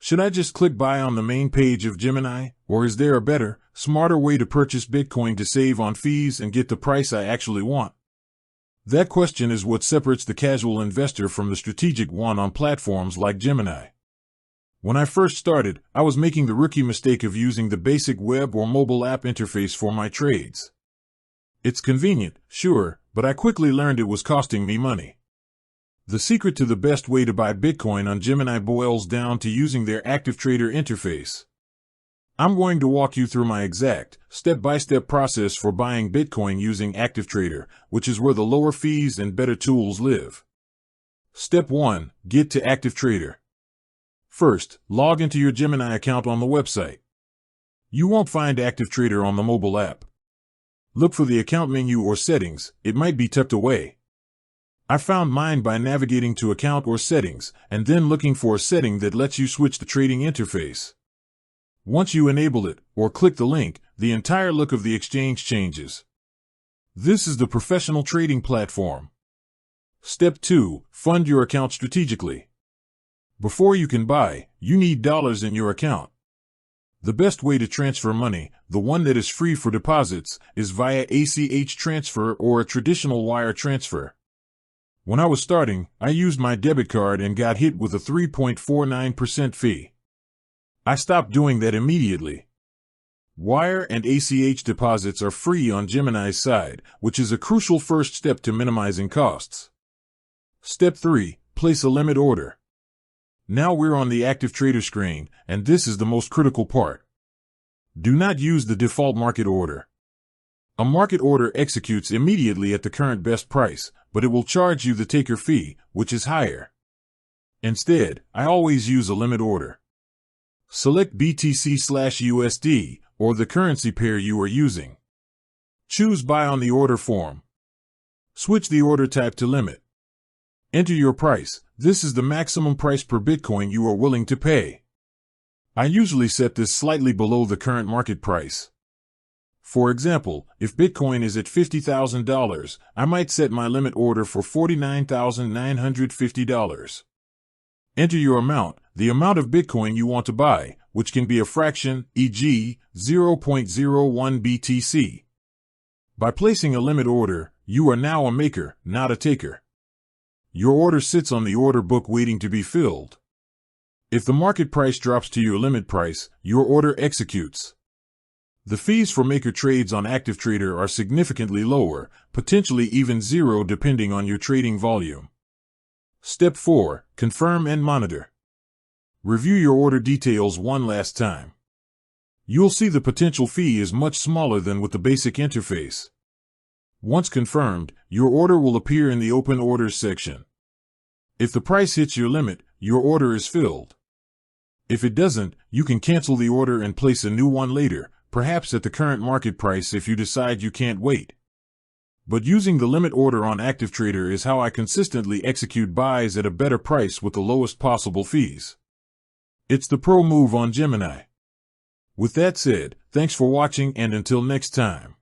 Should I just click buy on the main page of Gemini, or is there a better, smarter way to purchase Bitcoin to save on fees and get the price I actually want? That question is what separates the casual investor from the strategic one on platforms like Gemini. When I first started, I was making the rookie mistake of using the basic web or mobile app interface for my trades. It's convenient, sure, but I quickly learned it was costing me money. The secret to the best way to buy Bitcoin on Gemini boils down to using their active trader interface. I'm going to walk you through my exact, step-by-step process for buying Bitcoin using Active Trader, which is where the lower fees and better tools live. Step 1. Get to Active Trader. First, log into your Gemini account on the website. You won't find Active Trader on the mobile app. Look for the account menu or settings, it might be tucked away. I found mine by navigating to Account or Settings, and then looking for a setting that lets you switch the trading interface. Once you enable it, or click the link, the entire look of the exchange changes. This is the professional trading platform. Step 2. Fund your account strategically. Before you can buy, you need dollars in your account. The best way to transfer money, the one that is free for deposits, is via ACH transfer or a traditional wire transfer. When I was starting, I used my debit card and got hit with a 3.49% fee. I stopped doing that immediately. Wire and ACH deposits are free on Gemini's side, which is a crucial first step to minimizing costs. Step 3. Place a limit order. Now we're on the Active Trader screen, and this is the most critical part. Do not use the default market order. A market order executes immediately at the current best price, but it will charge you the taker fee, which is higher. Instead, I always use a limit order. Select BTC/USD, or the currency pair you are using. Choose Buy on the order form. Switch the order type to limit. Enter your price. This is the maximum price per Bitcoin you are willing to pay. I usually set this slightly below the current market price. For example, if Bitcoin is at $50,000, I might set my limit order for $49,950. Enter your amount, the amount of Bitcoin you want to buy, which can be a fraction, e.g., 0.01 BTC. By placing a limit order, you are now a maker, not a taker. Your order sits on the order book waiting to be filled. If the market price drops to your limit price, your order executes. The fees for maker trades on Active Trader are significantly lower, potentially even zero depending on your trading volume. Step 4. Confirm and monitor. Review your order details one last time. You'll see the potential fee is much smaller than with the basic interface. Once confirmed, your order will appear in the Open Orders section. If the price hits your limit, your order is filled. If it doesn't, you can cancel the order and place a new one later, perhaps at the current market price if you decide you can't wait. But using the limit order on Active Trader is how I consistently execute buys at a better price with the lowest possible fees. It's the pro move on Gemini. With that said, thanks for watching, and until next time.